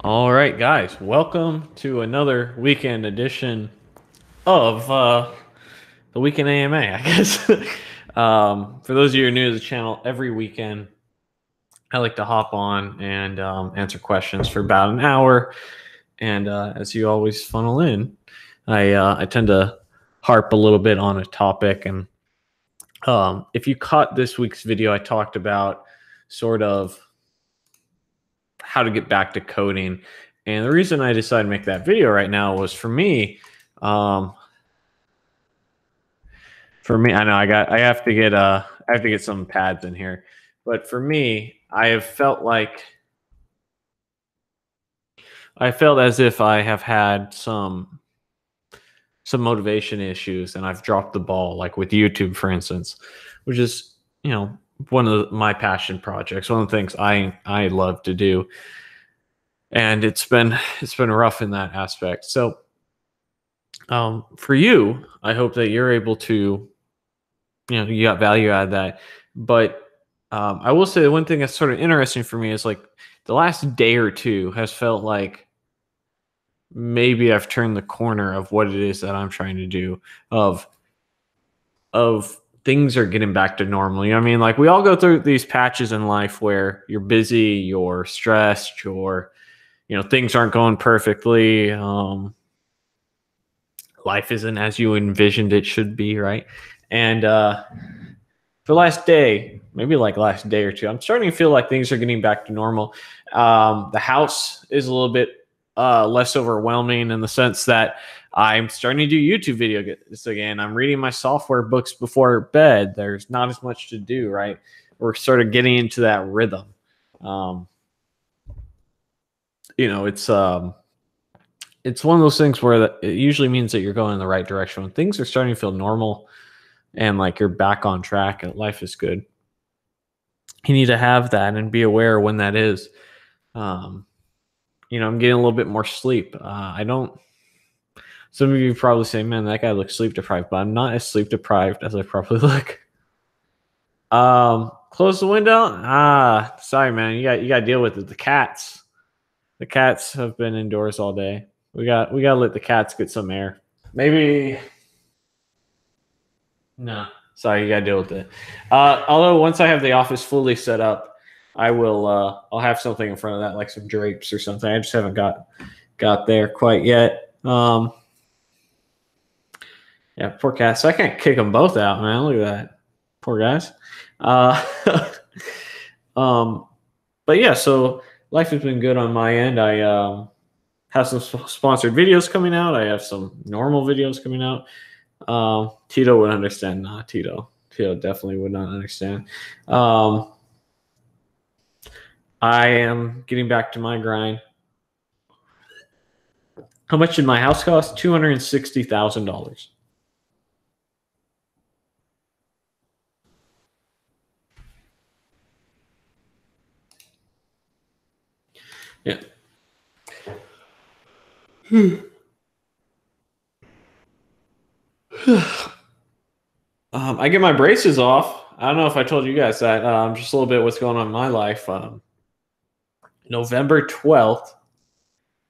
All right, guys, welcome to another weekend edition of the Weekend AMA, I guess. For those of you who are new to the channel, every weekend I like to hop on and answer questions for about an hour. And as you always funnel in, I tend to harp a little bit on a topic. And if you caught this week's video, I talked about sort of how to get back to coding. And the reason I decided to make that video right now was um, I know I have to get some pads in here, but for me, I felt as if I have had some motivation issues and I've dropped the ball, like with YouTube, for instance, which is, one of my passion projects, one of the things I love to do. And it's been rough in that aspect. So for you, I hope that you're able to, you got value out of that. But I will say the one thing that's sort of interesting for me is like the last day or two has felt like maybe I've turned the corner of what it is that I'm trying to do, of things are getting back to normal. You know what I mean? Like we all go through these patches in life where you're busy, you're stressed, things aren't going perfectly. Life isn't as you envisioned it should be, right? And for last day, maybe like last day or two, I'm starting to feel like things are getting back to normal. The house is a little bit less overwhelming in the sense that I'm starting to do YouTube videos again. I'm reading my software books before bed. There's not as much to do, right? We're sort of getting into that rhythm. It's one of those things where it usually means that you're going in the right direction. When things are starting to feel normal and like you're back on track and life is good, you need to have that and be aware when that is. I'm getting a little bit more sleep. Some of you probably say, man, that guy looks sleep deprived, but I'm not as sleep deprived as I probably look. Close the window. Sorry, man. You got to deal with it. The cats have been indoors all day. We got to let the cats get some air. Maybe. No, sorry, you got to deal with it. Although once I have the office fully set up, I will. I'll have something in front of that, like some drapes or something. I just haven't got there quite yet. Yeah, poor cats. I can't kick them both out, man. Look at that, poor guys. But yeah, so life has been good on my end. I have some sponsored videos coming out. I have some normal videos coming out. Tito would understand. Nah, Tito definitely would not understand. I am getting back to my grind. How much did my house cost? $260,000. Yeah. I get my braces off. I don't know if I told you guys that. Just a little bit what's going on in my life. November 12th,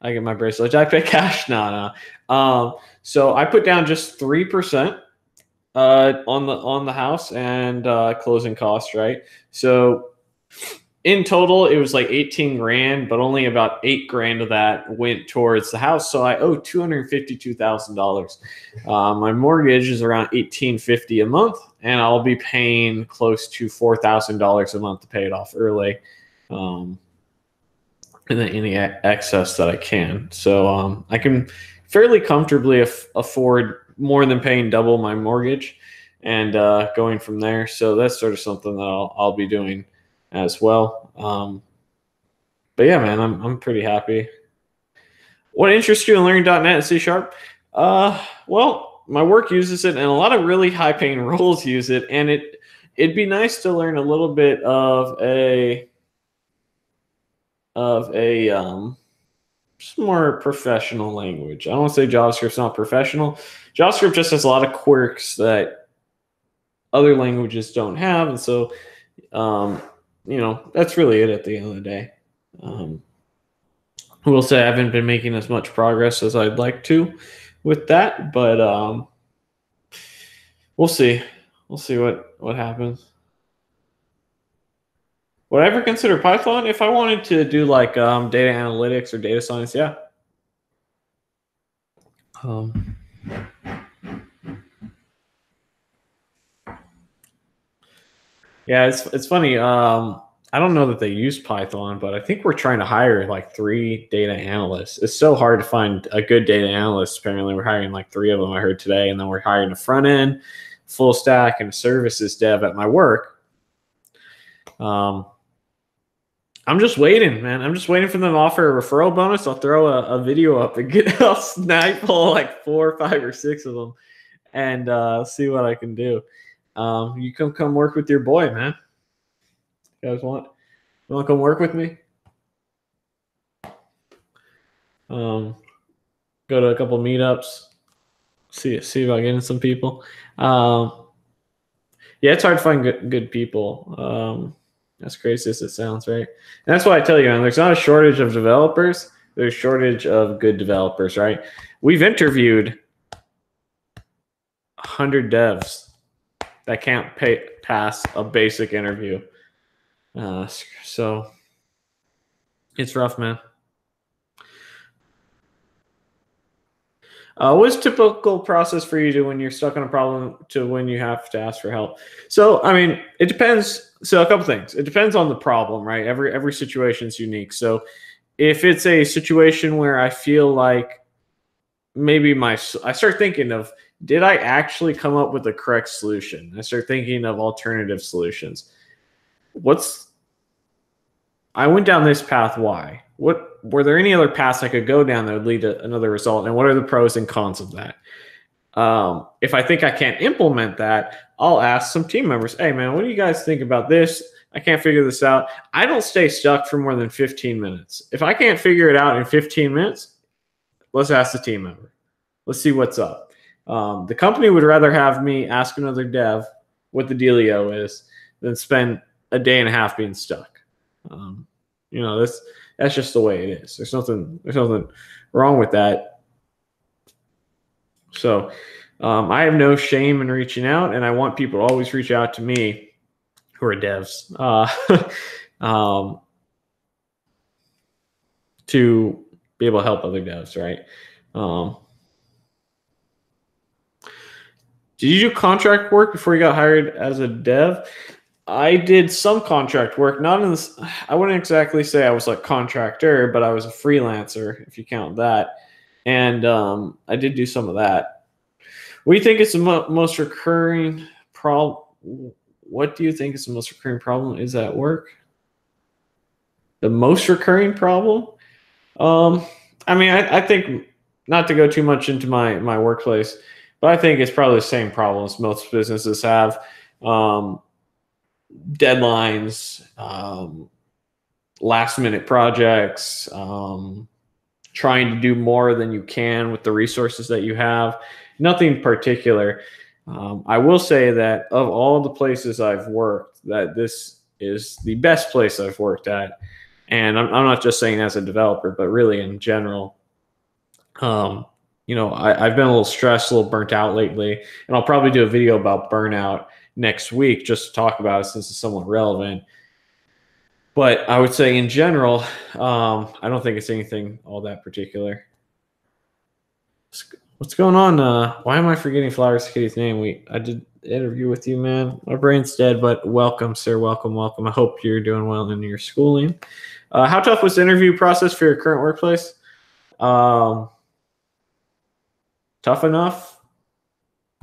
I get my braces. I pay cash now. So I put down just 3% on the house and closing costs, right? So in total, it was like 18 grand, but only about 8 grand of that went towards the house. So I owe $252,000. My mortgage is around $1,850 a month, and I'll be paying close to $4,000 a month to pay it off early. And then any excess that I can. So I can fairly comfortably afford more than paying double my mortgage and going from there. So that's sort of something that I'll be doing as well. But yeah, man, I'm pretty happy. What interests you in learning .NET and C#? Well, my work uses it, and a lot of really high-paying roles use it, and it'd be nice to learn a little bit of a just more professional language. I don't want to say JavaScript's not professional. JavaScript just has a lot of quirks that other languages don't have, and so that's really it at the end of the day. will say I haven't been making as much progress as I'd like to with that, but we'll see. We'll see what happens. Would I ever consider Python if I wanted to do like data analytics or data science? Yeah. Yeah, it's funny. I don't know that they use Python, but I think we're trying to hire like 3 data analysts. It's so hard to find a good data analyst. Apparently, we're hiring like 3 of them. I heard today, and then we're hiring a front end, full stack, and services dev at my work. I'm just waiting, man. I'm just waiting for them to offer a referral bonus. I'll throw a video up and I'll snipe like 4, 5, or 6 of them, and see what I can do. You come work with your boy, man. You guys want to come work with me? Go to a couple meetups. See about getting some people. Yeah, it's hard to find good people. As crazy as it sounds, right? And that's why I tell you, man, there's not a shortage of developers. There's a shortage of good developers, right? We've interviewed 100 devs that can't pass a basic interview. So it's rough, man. What's typical process for you to when you're stuck on a problem to when you have to ask for help? So, I mean, it depends. So a couple things. It depends on the problem, right? Every situation is unique. So if it's a situation where I feel like maybe I start thinking of, did I actually come up with the correct solution? I start thinking of alternative solutions. I went down this path. Why? Were there any other paths I could go down that would lead to another result? And what are the pros and cons of that? If I think I can't implement that, I'll ask some team members, hey man, what do you guys think about this? I can't figure this out. I don't stay stuck for more than 15 minutes. If I can't figure it out in 15 minutes, let's ask the team member. Let's see what's up. The company would rather have me ask another dev what the dealio is than spend a day and a half being stuck. That's just the way it is. There's nothing wrong with that. So I have no shame in reaching out, and I want people to always reach out to me who are devs to be able to help other devs, right? Did you do contract work before you got hired as a dev? I did some contract work, not in this. I wouldn't exactly say I was like contractor, but I was a freelancer, if you count that. And I did do some of that. What do you think is the most recurring problem? What do you think is the most recurring problem is at work? The most recurring problem? I think, not to go too much into my workplace, but I think it's probably the same problems most businesses have. Deadlines, last minute projects, trying to do more than you can with the resources that you have. Nothing particular. I will say that of all the places I've worked, that this is the best place I've worked at. And I'm not just saying as a developer, but really in general. I've been a little stressed, a little burnt out lately, and I'll probably do a video about burnout next week just to talk about it since it's somewhat relevant. But I would say in general, I don't think it's anything all that particular. What's going on? Why am I forgetting Flowers Kitty's name? I did an interview with you, man. My brain's dead, but welcome, sir. Welcome. I hope you're doing well in your schooling. How tough was the interview process for your current workplace? Tough enough.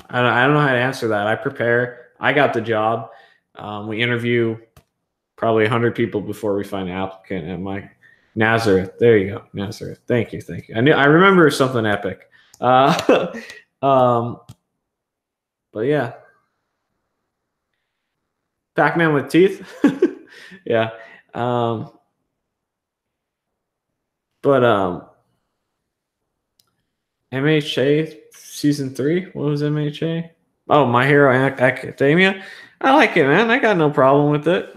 I don't know how to answer that. I prepare. I got the job. We interview probably 100 people before we find an applicant at my Nazareth. There you go, Nazareth. Thank you. I remember something epic. But yeah, Pac-Man with teeth. Yeah. MHA season 3. What was MHA? Oh, My Hero Academia. I like it, man. I got no problem with it.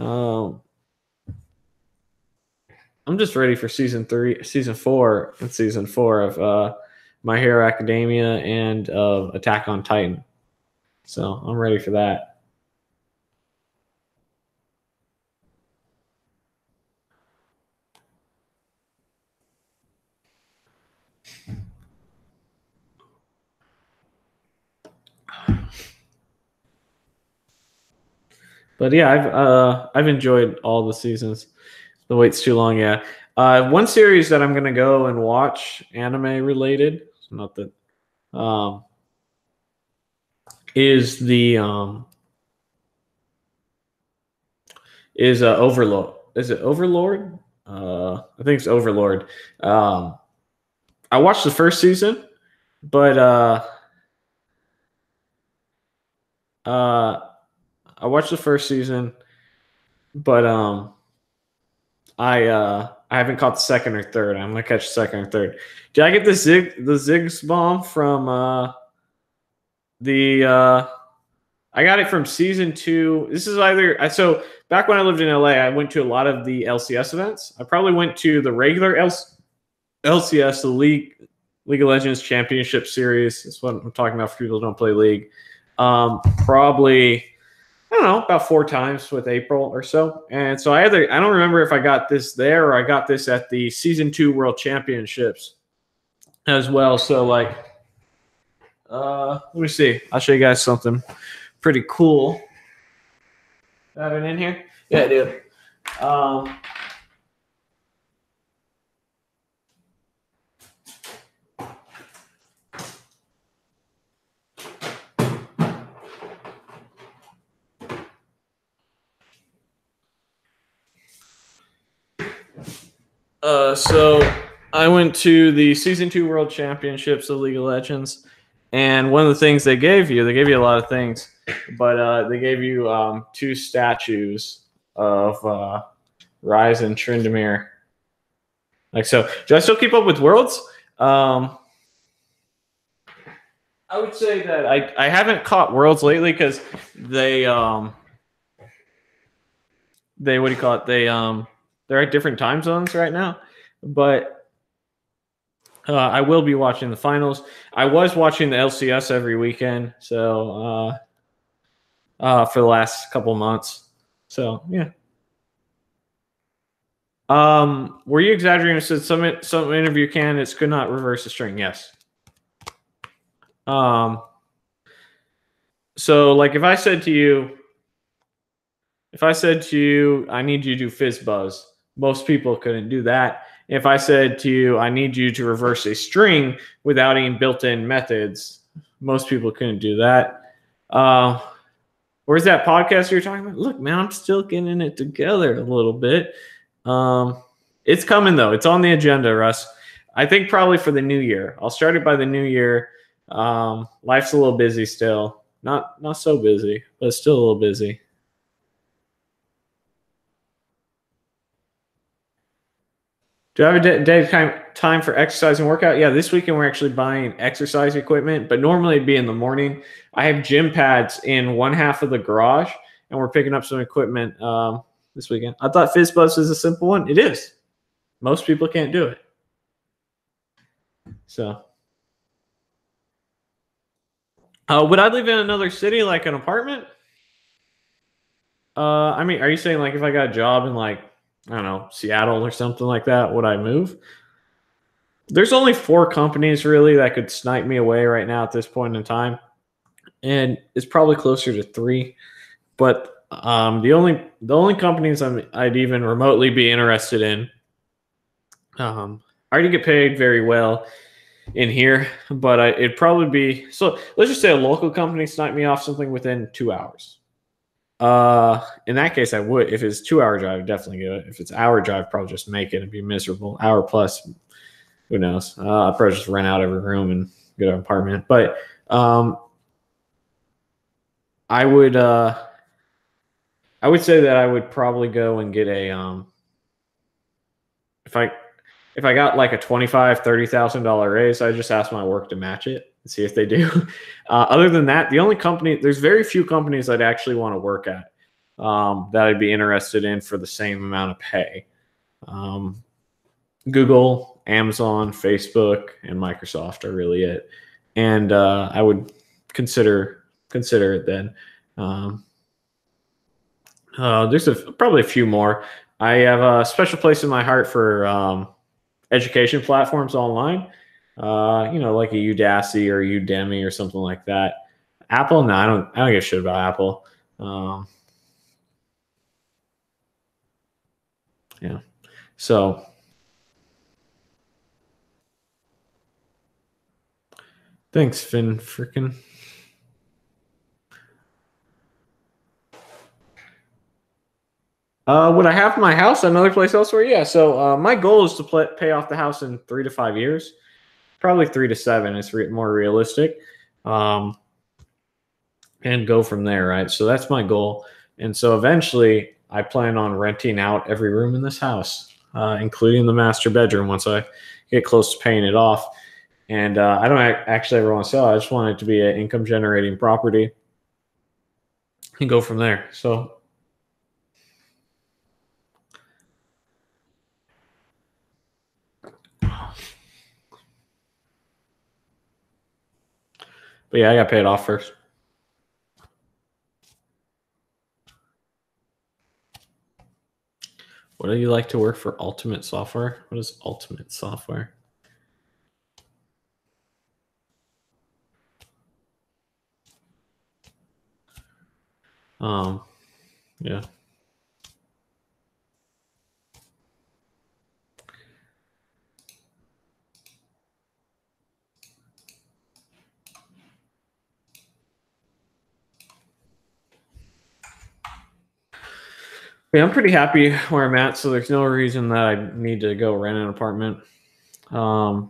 I'm just ready for season 4, and season 4 of My Hero Academia and of Attack on Titan. So I'm ready for that. But yeah, I've enjoyed all the seasons. The wait's too long, yeah. One series that I'm gonna go and watch, anime related, not that, is the Overlord. Is it Overlord? I think it's Overlord. I watched the first season, but I watched the first season, but I haven't caught the second or third. I'm gonna catch the second or third. Did I get the Ziggs bomb from the I got it from season 2. This is either so back when I lived in LA, I went to a lot of the LCS events. I probably went to the regular LCS, the League of Legends Championship Series. That's what I'm talking about for people who don't play League. Probably, I don't know, about 4 times with April or so. And so I don't remember if I got this there or I got this at the season 2 World Championships as well. So like, let me see. I'll show you guys something pretty cool. Have it in here? Yeah, I do. So I went to the season 2 World Championships of League of Legends, and one of the things they gave you a lot of things, but they gave you 2 statues of Ryze and Tryndamere. Like, so do I still keep up with Worlds? I would say that I haven't caught Worlds lately because they what do you call it? They're at different time zones right now, but I will be watching the finals. I was watching the LCS every weekend, so for the last couple of months. So yeah. Were you exaggerating? Said some interview candidates could not reverse a string. Yes. So like if I said to you, I need you to do fizz buzz, most people couldn't do that. If I said to you, I need you to reverse a string without any built-in methods, most people couldn't do that. Where's that podcast you're talking about? Look, man, I'm still getting it together a little bit. It's coming though. It's on the agenda, Russ. I think probably for the new year. I'll start it by the new year. Life's a little busy still. Not so busy, but still a little busy. Do I have a day time for exercise and workout? Yeah, this weekend we're actually buying exercise equipment, but normally it'd be in the morning. I have gym pads in one half of the garage, and we're picking up some equipment this weekend. I thought fizz buzz is a simple one. It is. Most people can't do it. So, would I live in another city, like an apartment? I mean, are you saying like if I got a job in like, I don't know, Seattle or something like that, would I move? There's only 4 companies really that could snipe me away right now at this point in time, and it's probably closer to 3. But the only companies I'd even remotely be interested in, I already get paid very well in here, but it'd probably be, so let's just say a local company snipe me off something within 2 hours. In that case, I would. If it's 2-hour drive, I'd definitely do it. If it's hour drive, probably just make it and be miserable. Hour plus, who knows? I'd probably just rent out every room and get an apartment. But I would say that I would probably go and get a if I got like a $25,000-$30,000 raise, I just ask my work to match it and see if they do. Other than that, there's very few companies I'd actually want to work at that I'd be interested in for the same amount of pay. Google, Amazon, Facebook, and Microsoft are really it. And I would consider it then. There's probably a few more. I have a special place in my heart for education platforms online. Like a Udacity or Udemy or something like that. Apple, no, I don't give a shit about Apple. Yeah. So thanks, Finn. Freaking. Would I have my house another place elsewhere? Yeah. So my goal is to pay off the house in 3 to 5 years. Probably 3 to 7 is more realistic. And go from there, right? So that's my goal. And so eventually I plan on renting out every room in this house, including the master bedroom once I get close to paying it off. And I don't actually ever want to sell. I just want it to be an income generating property and go from there. So but yeah, I got to pay it off first. What do you like to work for Ultimate Software? What is Ultimate Software? Yeah. Yeah, I'm pretty happy where I'm at, so there's no reason that I need to go rent an apartment. You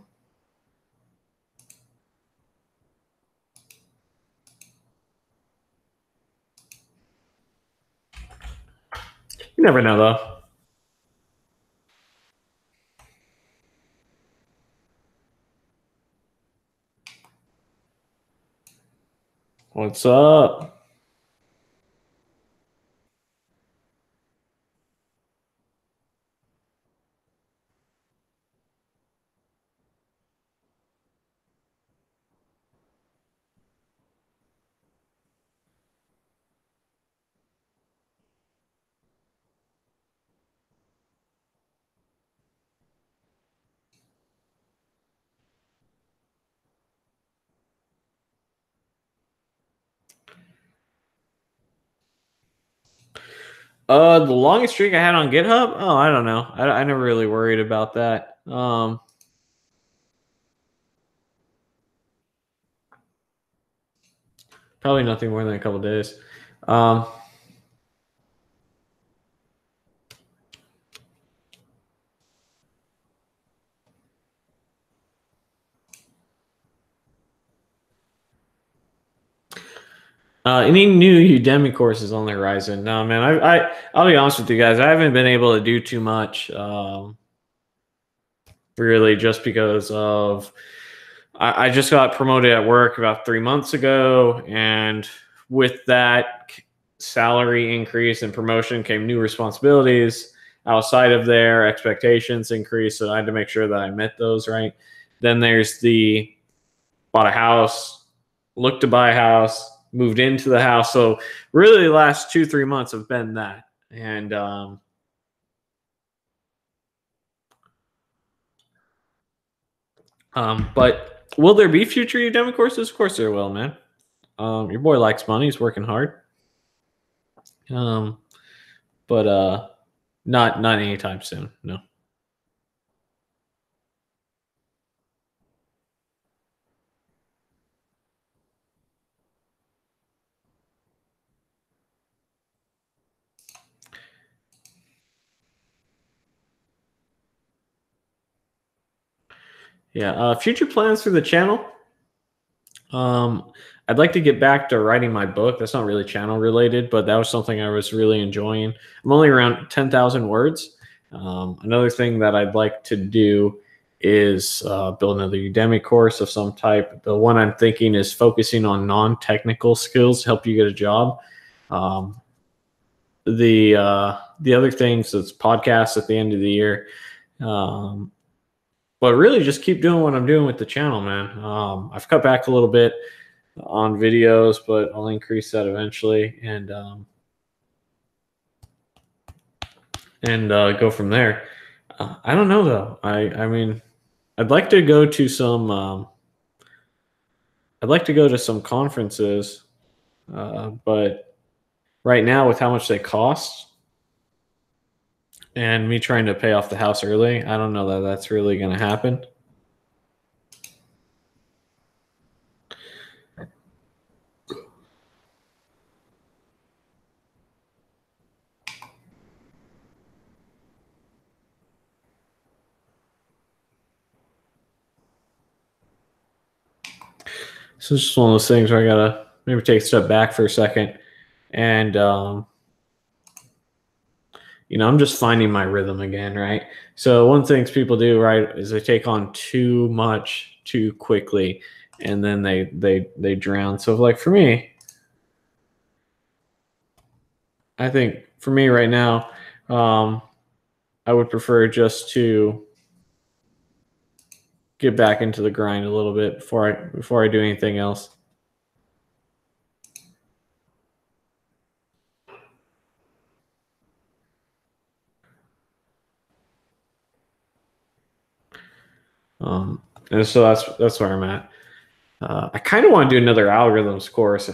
never know, though. What's up? The longest streak I had on GitHub? Oh, I don't know. I never really worried about that. Probably nothing more than a couple days. Any new Udemy courses on the horizon? No, man. I'll be honest with you guys. I haven't been able to do too much. Really, just because of I just got promoted at work about 3 months ago, and with that salary increase and promotion came new responsibilities outside of their expectations increase. So I had to make sure that I met those, right? Then there's the bought a house, looked to buy a house, moved into the house. So really the last 2-3 months have been that. And but will there be future Udemy courses? Of course there will, man. Your boy likes money. He's working hard. But not anytime soon. No. Yeah. Future plans for the channel. I'd like to get back to writing my book. That's not really channel related, but that was something I was really enjoying. I'm only around 10,000 words. Another thing that I'd like to do is build another Udemy course of some type. The one I'm thinking is focusing on non-technical skills to help you get a job. The other things, it's podcasts at the end of the year. but really just keep doing what I'm doing with the channel, man. I've cut back a little bit on videos, but I'll increase that eventually, and go from there. I don't know though. I mean, I'd like to go to some. I'd like to go to some conferences, but right now with how much they cost and me trying to pay off the house early, I don't know that that's really going to happen. So it's just one of those things where I gotta maybe take a step back for a second, and I'm just finding my rhythm again, right? So one of the things people do, right, is they take on too much too quickly, and then they drown. So like for me, I think for me right now, I would prefer just to get back into the grind a little bit before I do anything else. And so that's where I'm at. I kind of want to do another algorithms course.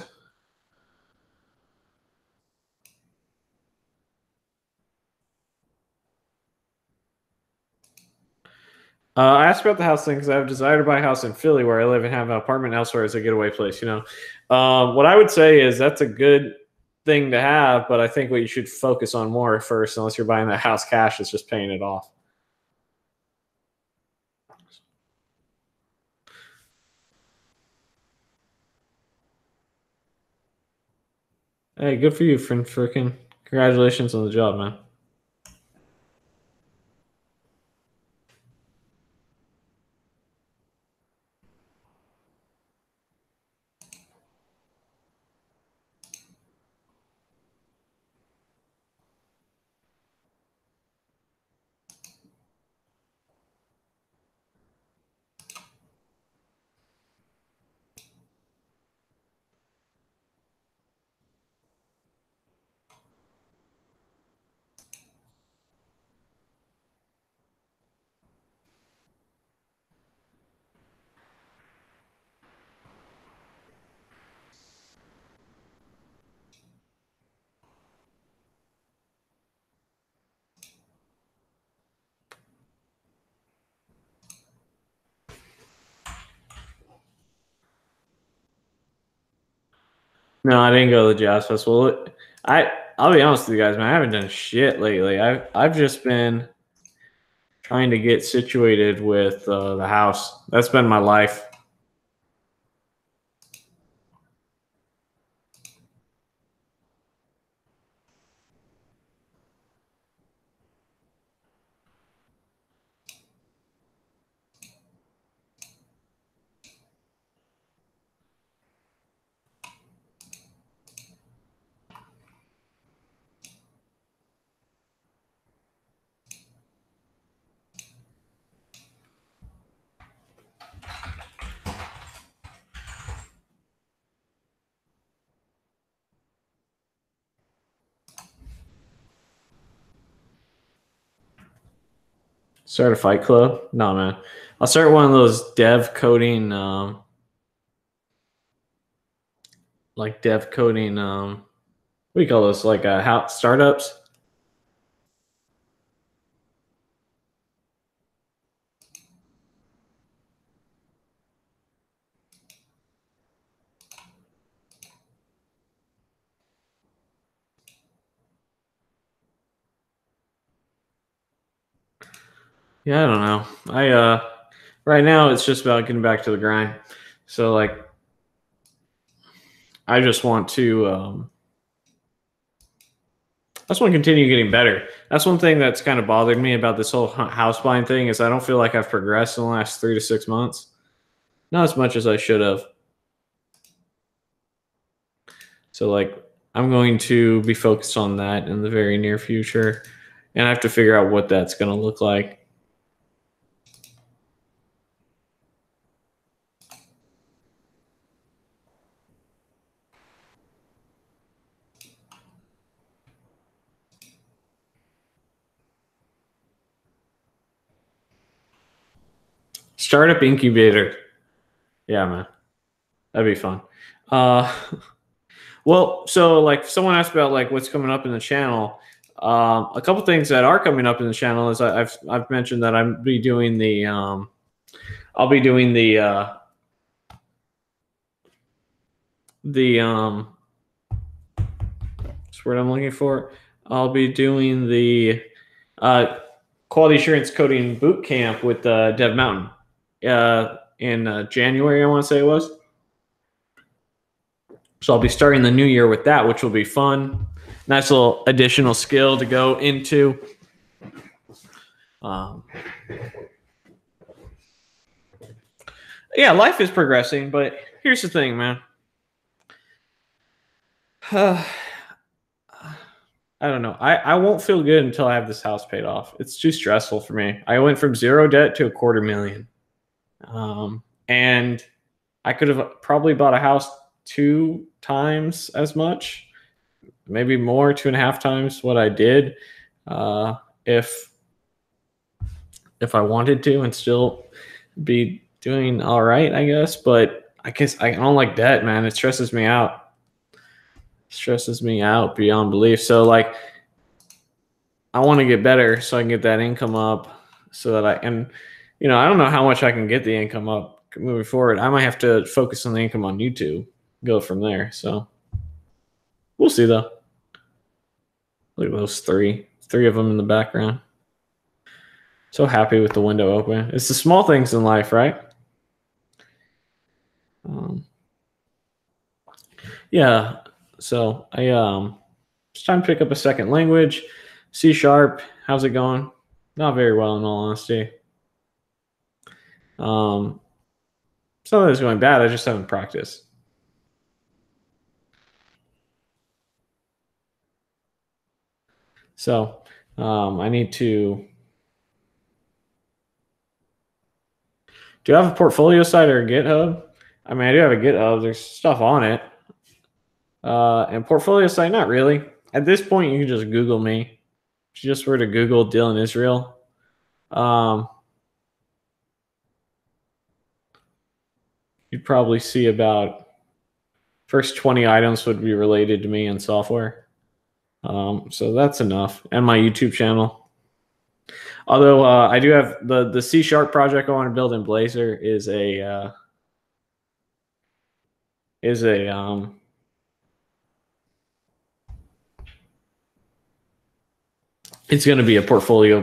I asked about the house thing because I have a desire to buy a house in Philly where I live and have an apartment elsewhere as a getaway place. What I would say is that's a good thing to have, but I think what you should focus on more first, unless you're buying that house cash, is just paying it off. Hey, good for you, friend. Freaking congratulations on the job, man. No, I didn't go to the jazz festival. I'll be honest with you guys, man. I haven't done shit lately. I've just been trying to get situated with the house. That's been my life. Start a fight club? No, man. I'll start one of those dev coding, what do you call those? Like how startups? Yeah, I don't know. Right now it's just about getting back to the grind. So like, I just want to, I just want to continue getting better. That's one thing that's kind of bothered me about this whole house buying thing is I don't feel like I've progressed in the last 3 to 6 months. Not as much as I should have. So like, I'm going to be focused on that in the very near future, and I have to figure out what that's going to look like. Startup incubator. Yeah, man. That'd be fun. Well, so like someone asked about like what's coming up in the channel. A couple things that are coming up in the channel is I've mentioned that I'll be doing the what's the word I'm looking for? I'll be doing the quality assurance coding boot camp with Dev Mountain in January, I want to say it was. So I'll be starting the new year with that, which will be fun. Nice little additional skill to go into. Yeah, life is progressing, but here's the thing, man. I don't know. I won't feel good until I have this house paid off. It's too stressful for me. I went from 0 debt to $250,000. And I could have probably bought a house 2 times as much, maybe more, 2.5 times what I did, if I wanted to, and still be doing all right, I guess. But I guess I don't like debt, man. It stresses me out. Stresses me out beyond belief. So like, I want to get better so I can get that income up, so that I can, I don't know how much I can get the income up moving forward. I might have to focus on the income on YouTube, go from there. So we'll see though. Look at those three of them in the background. So happy with the window open. It's the small things in life, right? Yeah. So it's time to pick up a second language. C#. How's it going? Not very well, in all honesty. It's not that it's going bad. I just haven't practiced. So I need to. Do I have a portfolio site or a GitHub? I mean, I do have a GitHub. There's stuff on it. And portfolio site, not really. At this point, you can just Google me. If you just were to Google Dylan Israel, you'd probably see about first 20 items would be related to me and software. So that's enough. And my YouTube channel. Although I do have the C# project I want to build in Blazor is it's going to be a portfolio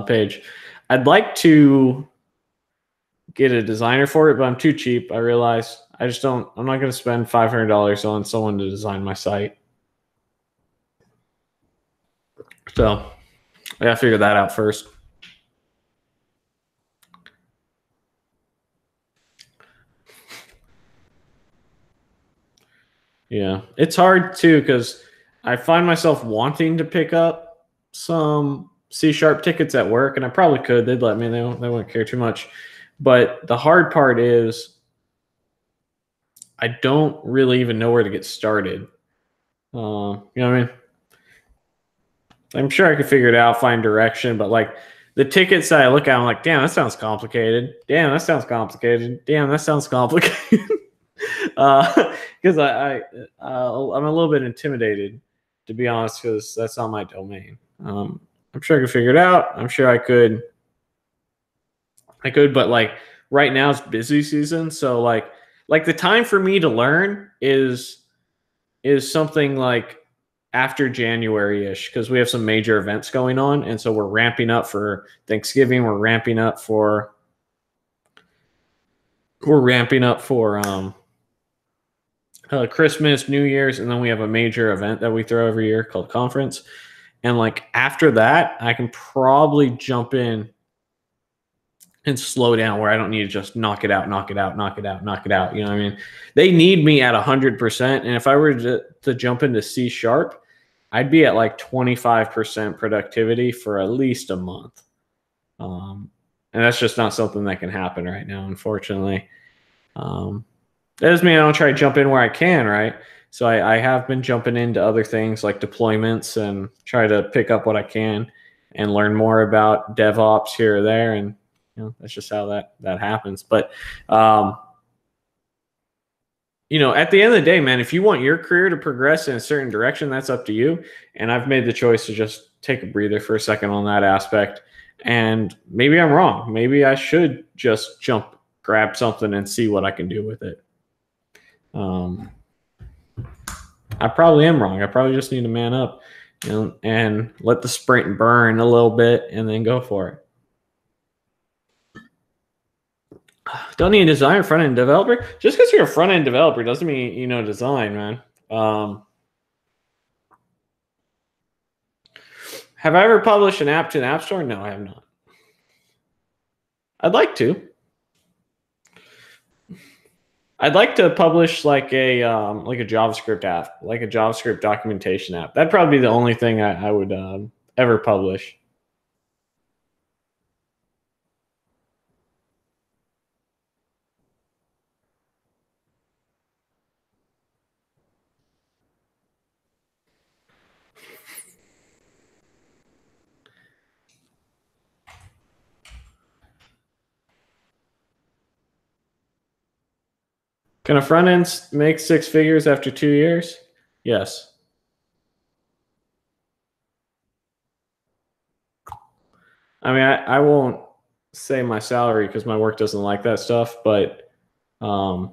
page. I'd like to get a designer for it, but I'm too cheap. I realize I'm not going to spend $500 on someone to design my site. So I got to figure that out first. Yeah, it's hard too, because I find myself wanting to pick up some C# tickets at work, and I probably could. They'd let me. They wouldn't care too much. But the hard part is I don't really even know where to get started. You know what I mean? I'm sure I could figure it out, find direction, but like the tickets that I look at, I'm like, damn, that sounds complicated. Damn, that sounds complicated. Damn, that sounds complicated. Because I'm a little bit intimidated, to be honest, because that's not my domain. I'm sure I could figure it out. I'm sure I could, but like right now it's busy season, so like the time for me to learn is something like after January-ish, because we have some major events going on, and so we're ramping up for Thanksgiving. We're ramping up for Christmas, New Year's, and then we have a major event that we throw every year called conference. And like after that, I can probably jump in and slow down, where I don't need to just knock it out. You know what I mean? They need me at 100%. And if I were to jump into C#, I'd be at like 25% productivity for at least a month. And that's just not something that can happen right now, unfortunately. That doesn't mean I don't try to jump in where I can, right? So I have been jumping into other things like deployments and try to pick up what I can and learn more about DevOps here or there. And that's just how that happens. But at the end of the day, man, if you want your career to progress in a certain direction, that's up to you. And I've made the choice to just take a breather for a second on that aspect. And maybe I'm wrong. Maybe I should just grab something and see what I can do with it. I probably am wrong. I probably just need to man up, and let the sprint burn a little bit and then go for it. Don't need a designer, front-end developer. Just because you're a front-end developer doesn't mean you know design, man. Have I ever published an app to an app store? No, I have not. I'd like to. I'd like to publish like a JavaScript app, like a JavaScript documentation app. That'd probably be the only thing I would ever publish. Can a front end make 6 figures after 2 years? Yes. I mean, I won't say my salary because my work doesn't like that stuff, but I'm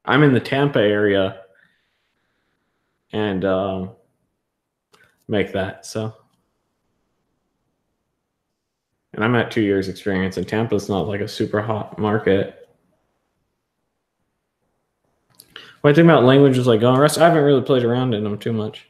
in the Tampa area and make that. So, and I'm at 2 years experience, and Tampa's not like a super hot market. What I think about languages like Go and Rust, I haven't really played around in them too much.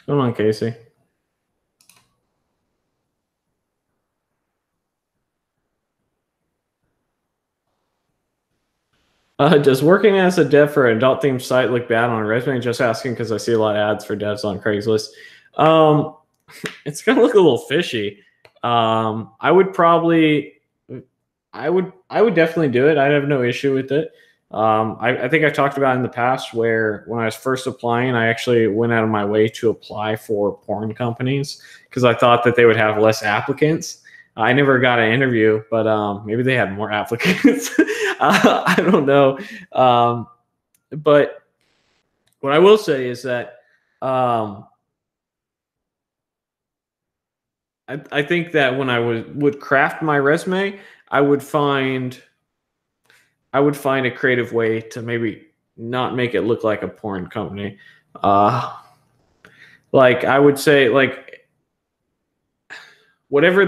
What's going on, Casey? Does working as a dev for an adult themed site look bad on a resume? Just asking because I see a lot of ads for devs on Craigslist. It's gonna look a little fishy. I would definitely do it. I'd have no issue with it. I think I talked about in the past where when I was first applying, I actually went out of my way to apply for porn companies because I thought that they would have less applicants. I never got an interview, but maybe they had more applicants. I don't know. But what I will say is that I think that when I would craft my resume, I would find a creative way to maybe not make it look like a porn company. Like I would say, like whatever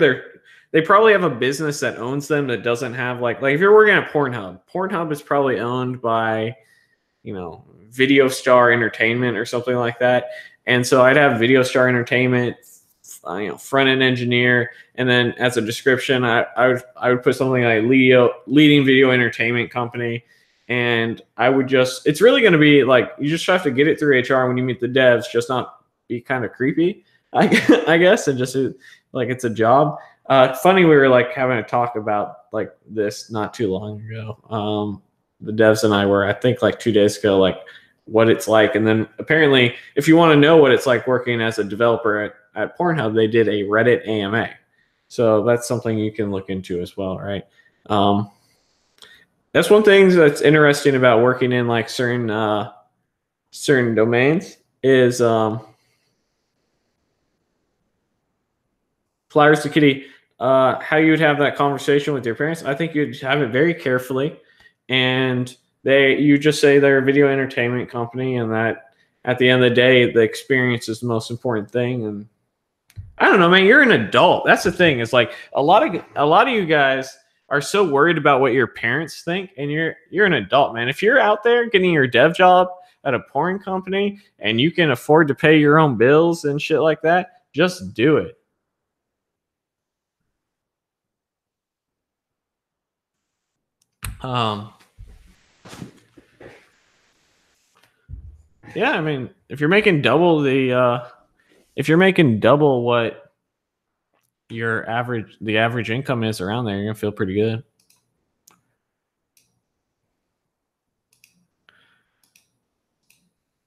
they probably have a business that owns them that doesn't have like if you're working at Pornhub is probably owned by, Video Star Entertainment or something like that. And so I'd have Video Star Entertainment, front end engineer, and then as a description, I would put something like leading video entertainment company, and it's really going to be like you just have to get it through HR when you meet the devs, just not be kind of creepy, I guess, and just like it's a job. Funny, we were like having a talk about like this not too long ago. The devs and I were, I think, like 2 days ago, like what it's like, and then apparently, if you want to know what it's like working as a developer at Pornhub, they did a Reddit AMA. So that's something you can look into as well, right? That's one thing that's interesting about working in like certain domains is Flowers to Kitty. How you would have that conversation with your parents? I think you'd have it very carefully, and you just say they're a video entertainment company, and that at the end of the day, the experience is the most important thing. And I don't know, man. You're an adult. That's the thing. It's like a lot of you guys are so worried about what your parents think, and you're an adult, man. If you're out there getting your dev job at a porn company and you can afford to pay your own bills and shit like that, just do it. Yeah, I mean, if you're making double what the average income is around there, you're gonna feel pretty good.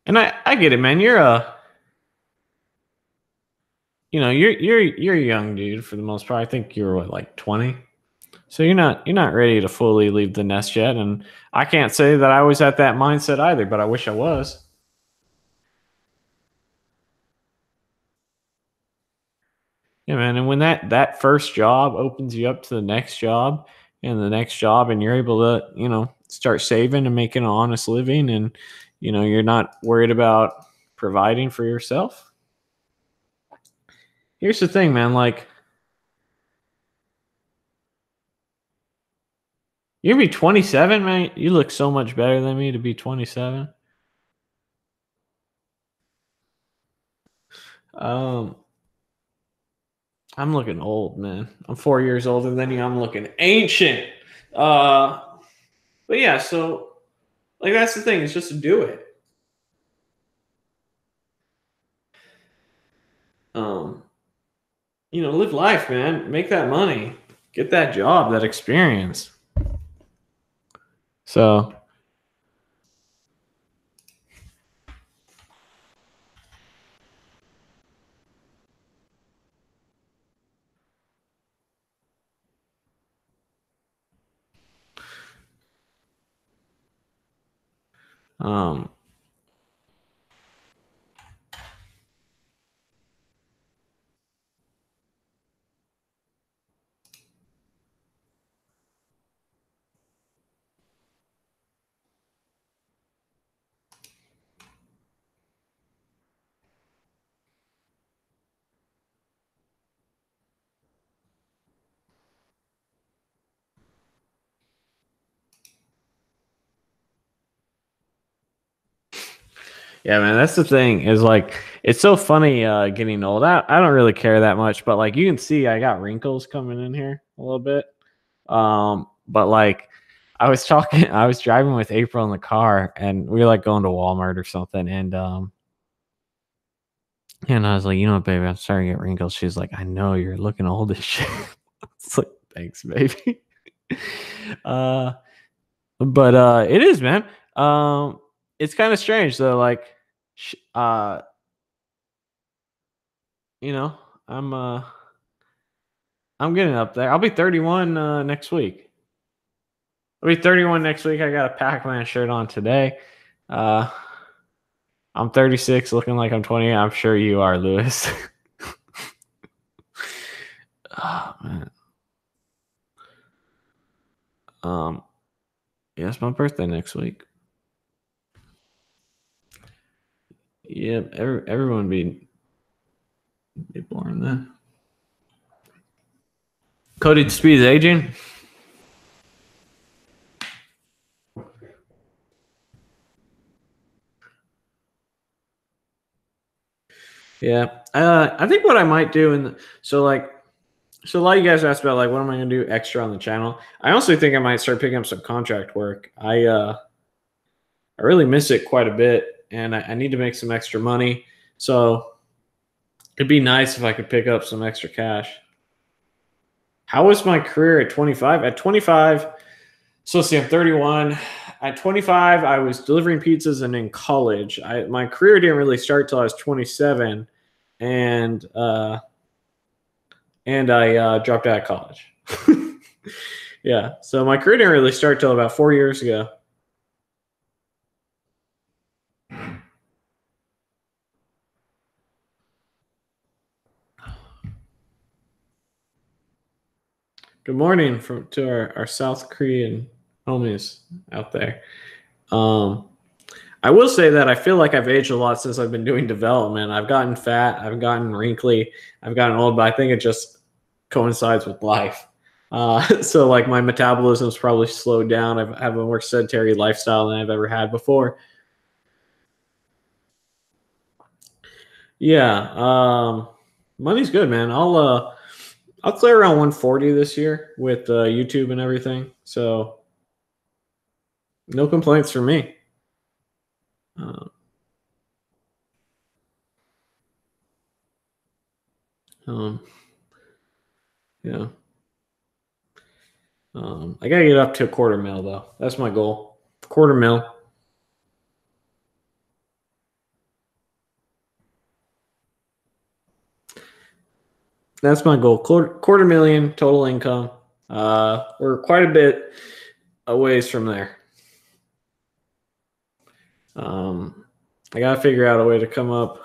And I get it, man. You're you're a young dude for the most part. I think you're what, like 20. So you're not ready to fully leave the nest yet. And I can't say that I was at that mindset either, but I wish I was. Yeah, man. And when that first job opens you up to the next job and the next job, and you're able to, start saving and making an honest living, and you're not worried about providing for yourself. Here's the thing, man. Like, you're gonna be 27, man. You look so much better than me to be 27. Um, I'm looking old, man. I'm 4 years older than you. I'm looking ancient. Uh, but yeah, so like that's the thing. It's just to do it. Um, live life, man. Make that money. Get that job, that experience. So, um, yeah, man, that's the thing is like, it's so funny getting old. I don't really care that much, but like you can see I got wrinkles coming in here a little bit. But like I was driving with April in the car and we were like going to Walmart or something. And I was like, what, baby, I'm starting to get wrinkles. She's like, I know you're looking old as shit. It's like, thanks, baby. uh, but it is, man. It's kind of strange though. Like, uh, you know, I'm uh, I'm getting up there. I'll be 31 next week. I'll be 31 next week. I got a Pac-Man shirt on today. I'm 36, looking like I'm 20. I'm sure you are, Lewis. Oh man. Yeah, it's my birthday next week. Yeah, everyone be born then. Cody Speed is aging. Yeah, I think what I might do, so a lot of you guys asked about like what am I going to do extra on the channel. I honestly think I might start picking up some contract work. I really miss it quite a bit, and I need to make some extra money. So it'd be nice if I could pick up some extra cash. How was my career at 25? At 25, so let's see, I'm 31. At 25, I was delivering pizzas, and in college, my career didn't really start till I was 27, and I dropped out of college. Yeah, so my career didn't really start till about 4 years ago. Good morning to our South Korean homies out there. I will say that I feel like I've aged a lot since I've been doing development. I've gotten fat, I've gotten wrinkly, I've gotten old, but I think it just coincides with life. So like my metabolism's probably slowed down. I have a more sedentary lifestyle than I've ever had before. Yeah, money's good, man. I'll clear around 140 this year with YouTube and everything. So No complaints for me. Yeah. I gotta get up to $250,000 though. That's my goal. $250,000. That's my goal. $250,000 total income. We're quite a bit a ways from there. I gotta figure out a way to come up.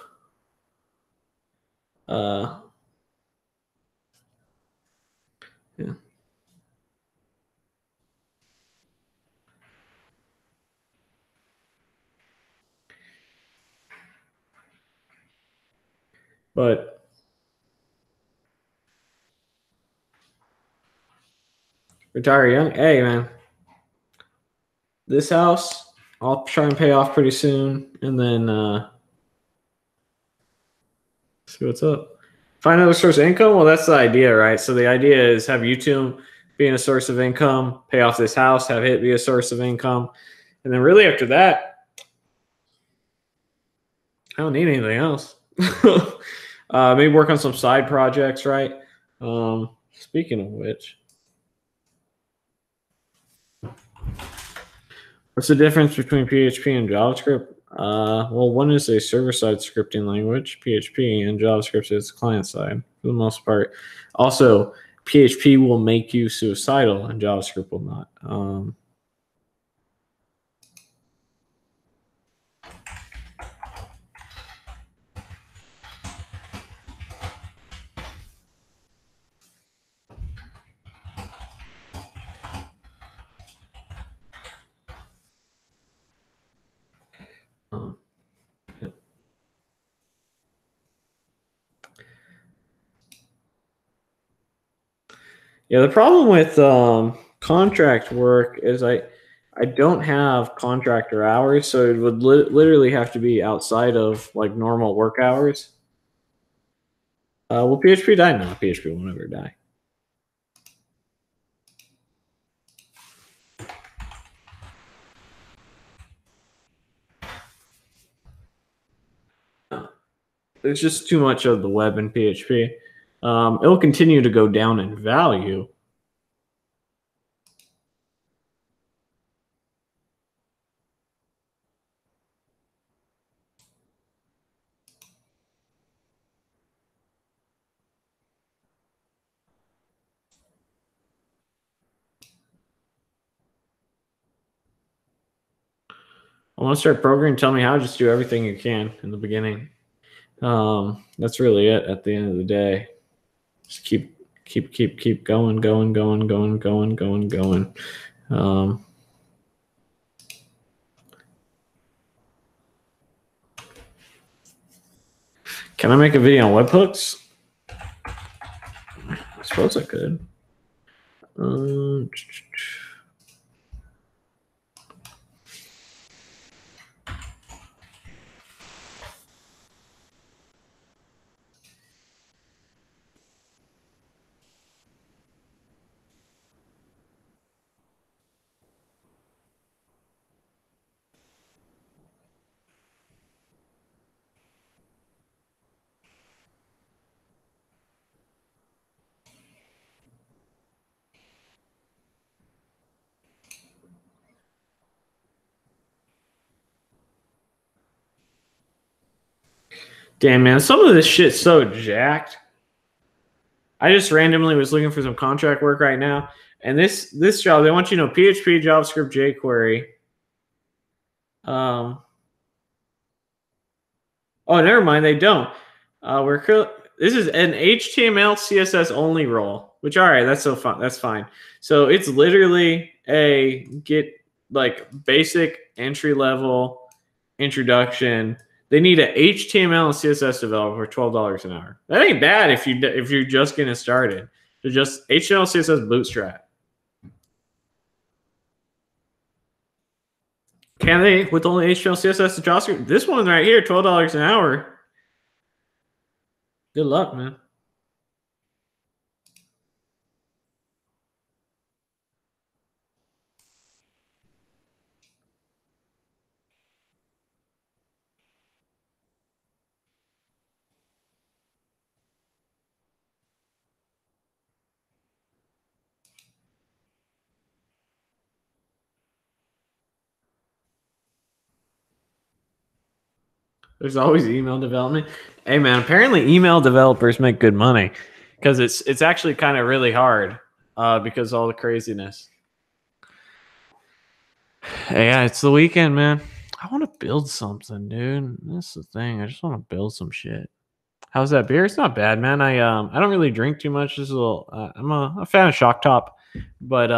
Yeah. But retire young. Hey man, this house I'll try and pay off pretty soon, and then see what's up. Find another source of income. Well, that's the idea, right? So the idea is have YouTube being a source of income, pay off this house, have it be a source of income, and then really after that, I don't need anything else. Maybe work on some side projects, right? Speaking of which, what's the difference between PHP and JavaScript? Well, one is a server-side scripting language, PHP, and JavaScript is client-side for the most part. Also, PHP will make you suicidal, and JavaScript will not. Yeah, the problem with contract work is I don't have contractor hours, so it would literally have to be outside of like normal work hours. Will PHP die? No, PHP will never die. There's just too much of the web in PHP. It'll continue to go down in value. I want to start programming. Tell me how. Just do everything you can in the beginning. That's really it. At the end of the day, just keep going. Can I make a video on webhooks? I suppose I could. Damn, man, some of this shit's so jacked. I just randomly was looking for some contract work right now, and this job, they want you to know PHP, JavaScript, jQuery. Oh, never mind, they don't. This is an HTML, CSS only role, which all right, that's so fun. That's fine. So it's literally a get like basic entry level introduction. They need an HTML and CSS developer for $12 an hour. That ain't bad if you're just getting started. So just HTML, CSS, Bootstrap. Can they with only HTML, CSS, and JavaScript? This one right here, $12 an hour. Good luck, man. There's always email development. Hey man, apparently email developers make good money because it's actually kind of really hard because of all the craziness. Hey, yeah, it's the weekend, man. I want to build something, dude. That's the thing. I just want to build some shit. How's that beer? It's not bad, man. I don't really drink too much. This is a little. I'm a fan of Shock Top, but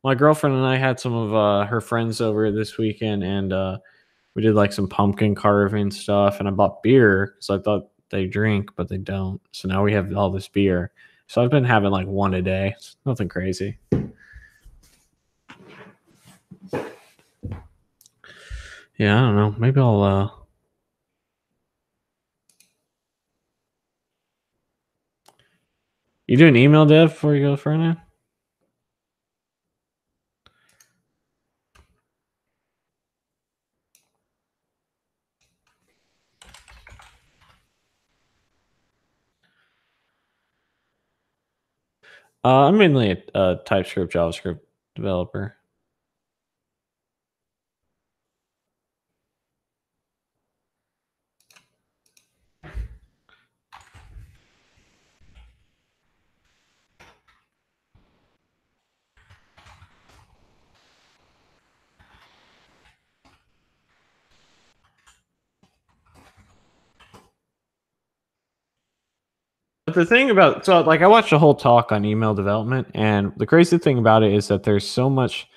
my girlfriend and I had some of her friends over this weekend, and we did like some pumpkin carving stuff. And I bought beer because I thought they drink, but they don't. So now we have all this beer. So I've been having like one a day. It's nothing crazy. Yeah, I don't know. Maybe I'll. You doing email dev before you go for now? I'm mainly a TypeScript, JavaScript developer. But the thing about like I watched a whole talk on email development, and the crazy thing about it is that there's so much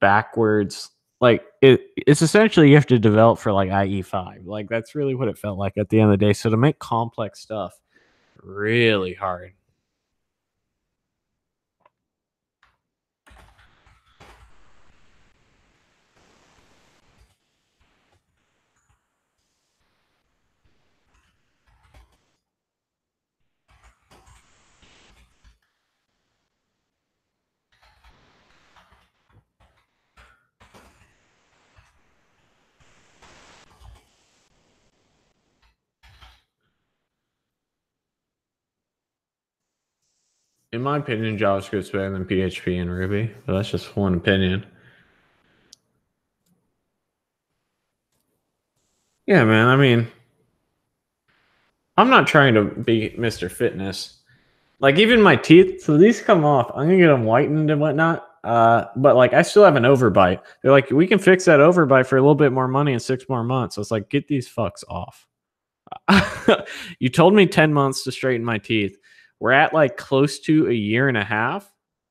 backwards. Like it's essentially you have to develop for like IE5. Like that's really what it felt like at the end of the day. So to make complex stuff, really hard. In my opinion, JavaScript's better than PHP and Ruby, but that's just one opinion. Yeah, man. I mean, I'm not trying to be Mr. Fitness. Like even my teeth, so these come off. I'm gonna get them whitened and whatnot. But like I still have an overbite. They're like, we can fix that overbite for a little bit more money in 6 more months. So it's like, get these fucks off. You told me 10 months to straighten my teeth. We're at like close to a year and a half.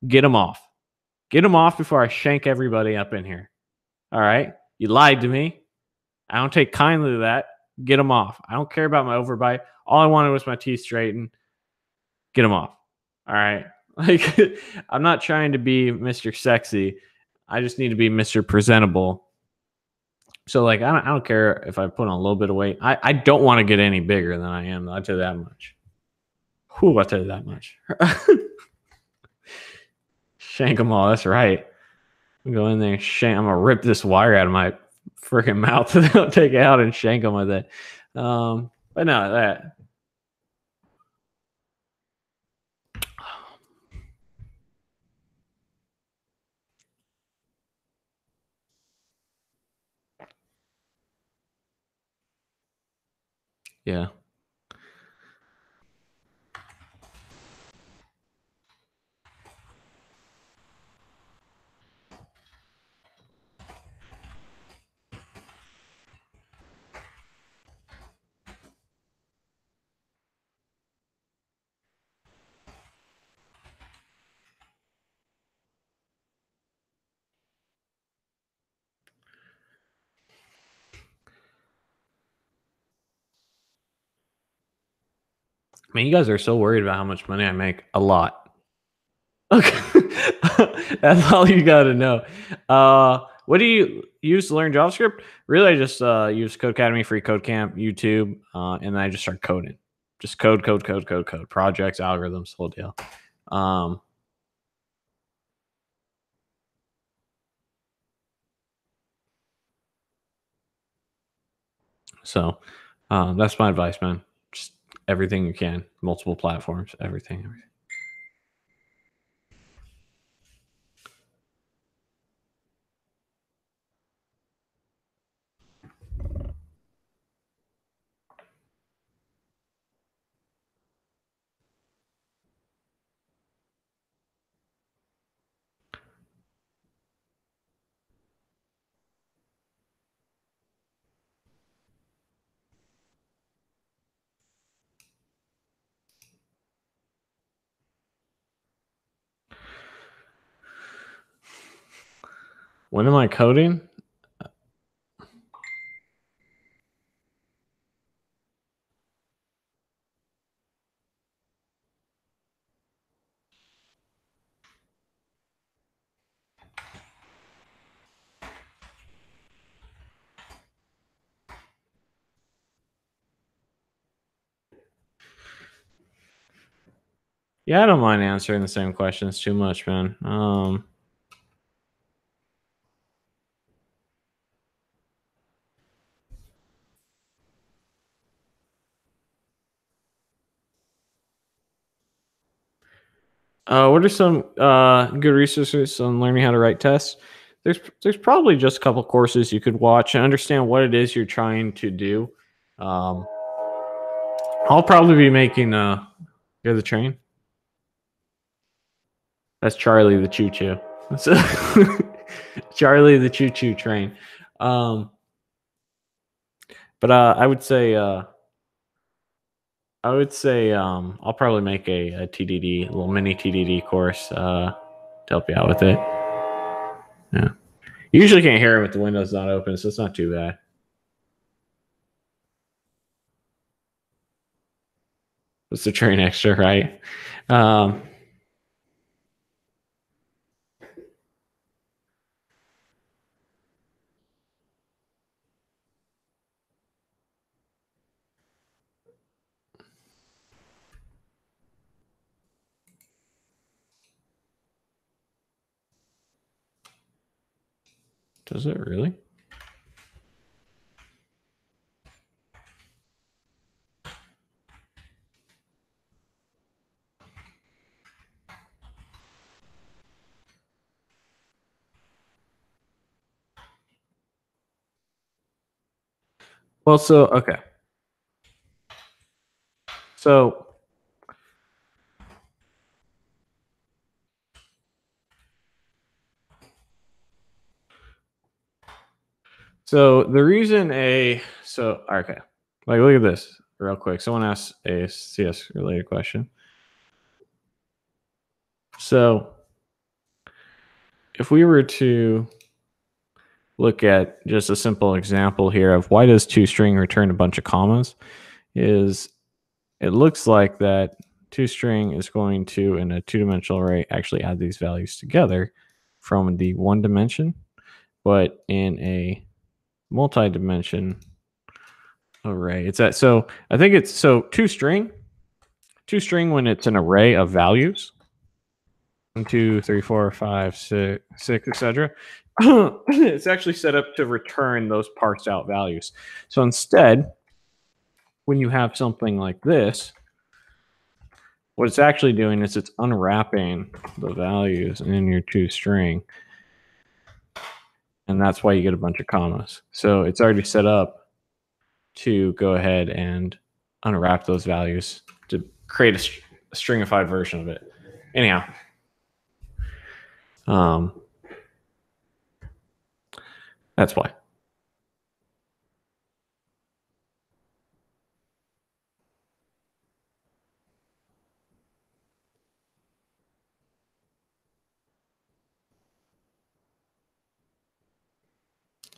Get them off. Get them off before I shank everybody up in here. All right. You lied to me. I don't take kindly to that. Get them off. I don't care about my overbite. All I wanted was my teeth straightened. Get them off. All right. Like, I'm not trying to be Mr. Sexy. I just need to be Mr. Presentable. So, like, I don't care if I put on a little bit of weight. I don't want to get any bigger than I am. I'll tell you that much. Whew, I'll tell you that much. Shank them all. That's right. Go in there and shank. I'm going to rip this wire out of my freaking mouth and I'll take it out and shank them with it. But no, that. Yeah. Man, you guys are so worried about how much money I make. A lot. Okay. That's all you got to know. What do you use to learn JavaScript? Really, I just use Codecademy, Free Code Camp, YouTube, and then I just start coding. Just code, projects, algorithms, whole deal. So that's my advice, man. Just everything you can, multiple platforms, everything. When am I coding? Yeah, I don't mind answering the same questions too much, man. What are some good resources on learning how to write tests? There's probably just a couple courses you could watch and understand what it is you're trying to do. I'll probably be making you're the train. That's Charlie the Choo Choo. Charlie the Choo Choo train. But I would say I'll probably make a TDD, a little mini TDD course to help you out with it. Yeah. You usually can't hear him if the window's not open, so it's not too bad. It's the train extra, right? Does it really? Well, so okay. So the reason okay. Like look at this real quick. Someone asked a CS related question. So if we were to look at just a simple example here of why does toString return a bunch of commas, is it looks like that toString is going to, in a two-dimensional array, actually add these values together from the one dimension, but in a multi-dimension array, it's that. So I think it's toString when it's an array of values, 1, 2, 3, 4, 5, 6, etc. It's actually set up to return those parsed out values. So instead, when you have something like this, what it's actually doing is it's unwrapping the values in your toString. And that's why you get a bunch of commas. So it's already set up to go ahead and unwrap those values to create a stringified version of it. Anyhow, that's why.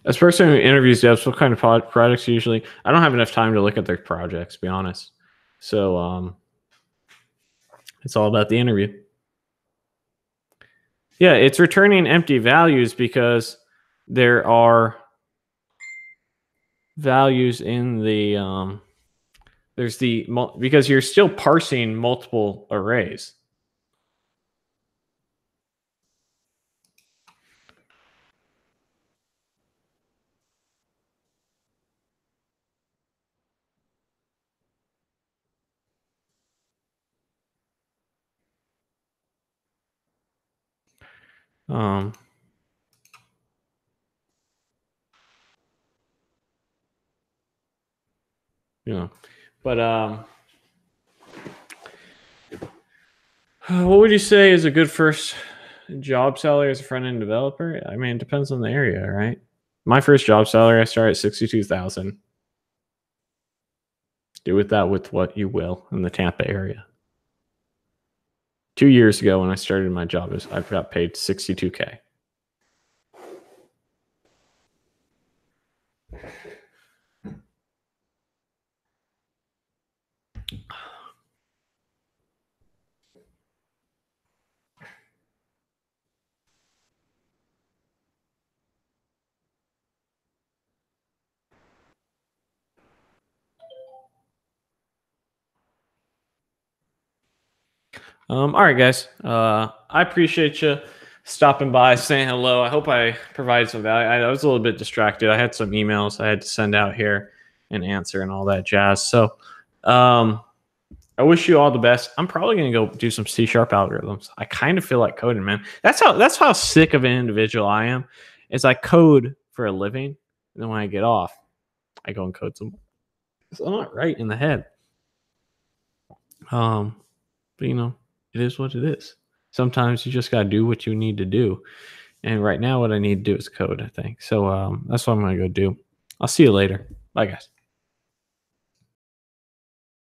As a person who interviews devs, what kind of projects usually? I don't have enough time to look at their projects, to be honest. So it's all about the interview. Yeah, it's returning empty values because there are values in the because you're still parsing multiple arrays. You know, but what would you say is a good first job salary as a front end developer? I mean, it depends on the area, right? My first job salary, I started at 62,000. Do with that with what you will in the Tampa area. 2 years ago, when I started my job, I got paid $62K. All right, guys. I appreciate you stopping by, saying hello. I hope I provided some value. I was a little bit distracted. I had some emails I had to send out here and answer and all that jazz. So I wish you all the best. I'm probably gonna go do some C# algorithms. I kind of feel like coding, man. That's how sick of an individual I am. Is I code for a living, and then when I get off, I go and code some. So I'm not right in the head. But it is what it is. Sometimes you just gotta do what you need to do. And right now, what I need to do is code, I think. So that's what I'm gonna go do. I'll see you later. Bye, guys.